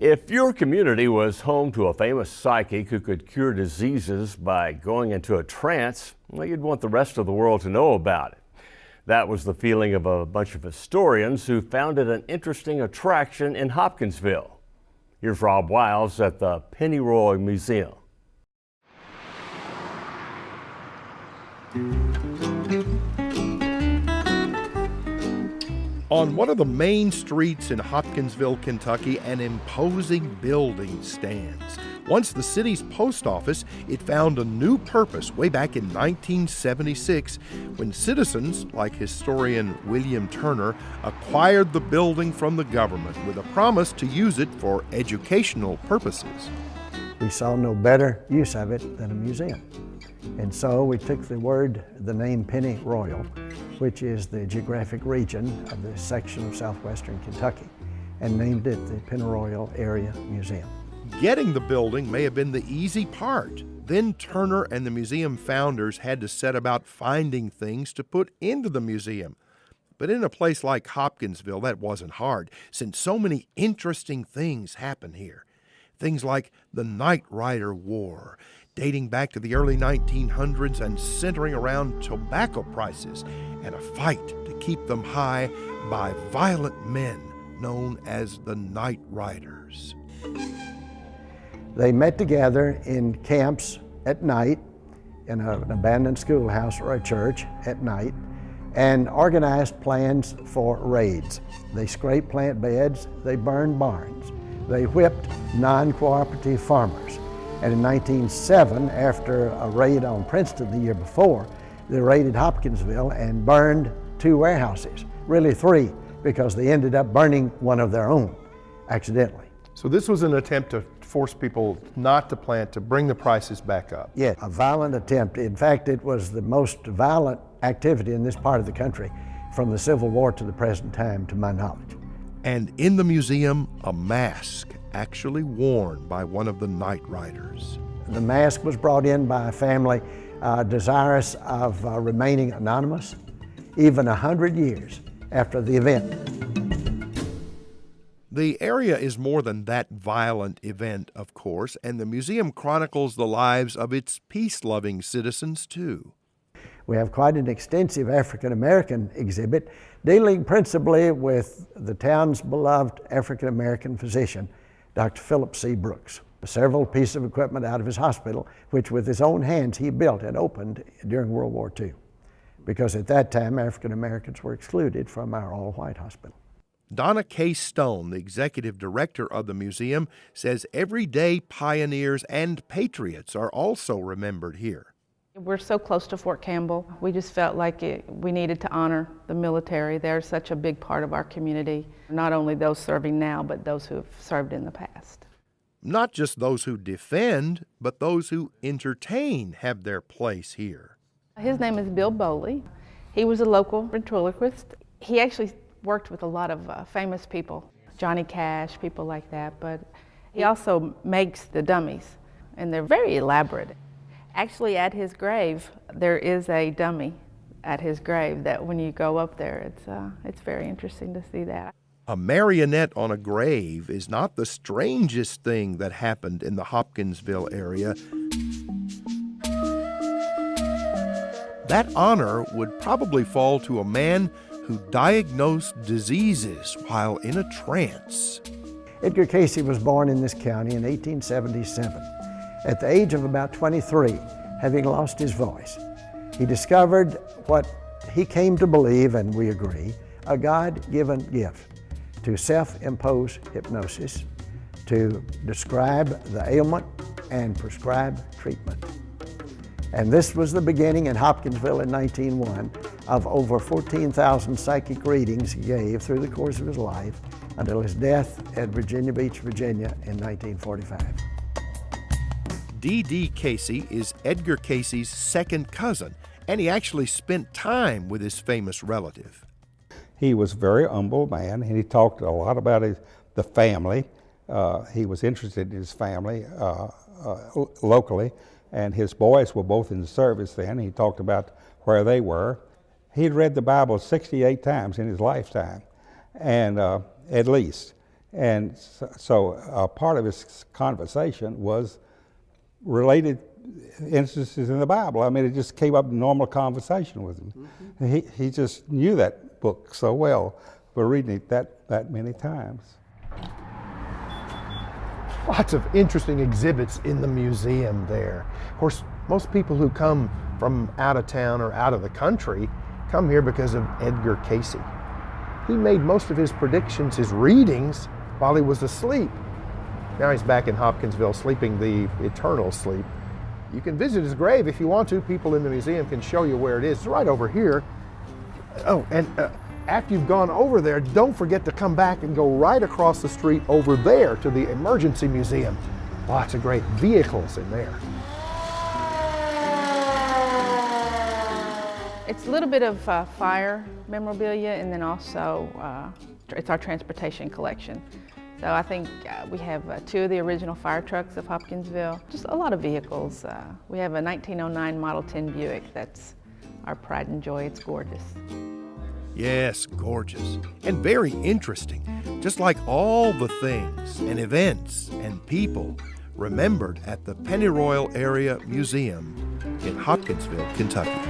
If your community was home to a famous psychic who could cure diseases by going into a trance, well, you'd want the rest of the world to know about it. That was the feeling of a bunch of historians who founded an interesting attraction in Hopkinsville. Here's Rob Wiles at the Pennyroyal Museum. On one of the main streets in Hopkinsville, Kentucky, an imposing building stands. Once the city's post office, it found a new purpose way back in 1976 when citizens, like historian William Turner, acquired the building from the government with a promise to use it for educational purposes. We saw no better use of it than a museum. And so we took the name Pennyroyal, which is the geographic region of this section of southwestern Kentucky, and named it the Pennyroyal Area Museum. Getting the building may have been the easy part. Then Turner and the museum founders had to set about finding things to put into the museum. But in a place like Hopkinsville, that wasn't hard, since so many interesting things happen here. Things like the Night Rider War, dating back to the early 1900s and centering around tobacco prices, and a fight to keep them high by violent men known as the Night Riders. They met together in camps at night, in an abandoned schoolhouse or a church at night, and organized plans for raids. They scraped plant beds, they burned barns, they whipped non-cooperative farmers. And in 1907, after a raid on Princeton the year before, they raided Hopkinsville and burned 2 warehouses, really 3, because they ended up burning one of their own accidentally. So this was an attempt to force people not to plant, to bring the prices back up. Yeah, a violent attempt. In fact, it was the most violent activity in this part of the country from the Civil War to the present time, to my knowledge. And in the museum, a mask actually worn by one of the Night Riders. The mask was brought in by a family desirous of remaining anonymous, even 100 years after the event. The area is more than that violent event, of course, and the museum chronicles the lives of its peace-loving citizens, too. We have quite an extensive African-American exhibit dealing principally with the town's beloved African-American physician, Dr. Philip C. Brooks. Several pieces of equipment out of his hospital, which with his own hands he built and opened during World War II, because at that time African-Americans were excluded from our all-white hospital. Donna K. Stone, the executive director of the museum, says everyday pioneers and patriots are also remembered here. We're so close to Fort Campbell. We just felt like we needed to honor the military. They're such a big part of our community, not only those serving now, but those who have served in the past. Not just those who defend, but those who entertain have their place here. His name is Bill Bowley. He was a local ventriloquist. He actually worked with a lot of famous people, Johnny Cash, people like that, but he also makes the dummies, and they're very elaborate. Actually, at his grave, there is a dummy at his grave that when you go up there, it's very interesting to see that. A marionette on a grave is not the strangest thing that happened in the Hopkinsville area. That honor would probably fall to a man who diagnosed diseases while in a trance. Edgar Casey was born in this county in 1877. At the age of about 23, having lost his voice, he discovered what he came to believe, and we agree, a God-given gift to self-impose hypnosis, to describe the ailment and prescribe treatment. And this was the beginning in Hopkinsville in 1901 of over 14,000 psychic readings he gave through the course of his life until his death at Virginia Beach, Virginia in 1945. D.D. Casey is Edgar Casey's second cousin, and he actually spent time with his famous relative. He was a very humble man, and he talked a lot about the family. He was interested in his family locally, and his boys were both in the service then. He talked about where they were. He'd read the Bible 68 times in his lifetime, and at least. And so part of his conversation was related instances in the Bible. I mean, it just came up in normal conversation with him. Mm-hmm. He just knew that book so well for reading it that many times. Lots of interesting exhibits in the museum there. Of course, most people who come from out of town or out of the country come here because of Edgar Cayce. He made most of his predictions, his readings, while he was asleep. Now he's back in Hopkinsville sleeping the eternal sleep. You can visit his grave if you want to. People in the museum can show you where it is. It's right over here. Oh, and after you've gone over there, don't forget to come back and go right across the street over there to the Emergency Museum. Lots of great vehicles in there. It's a little bit of fire memorabilia, and then also it's our transportation collection. So I think we have 2 of the original fire trucks of Hopkinsville, just a lot of vehicles. We have a 1909 Model 10 Buick that's our pride and joy. It's gorgeous. Yes, gorgeous and very interesting, just like all the things and events and people remembered at the Pennyroyal Area Museum in Hopkinsville, Kentucky.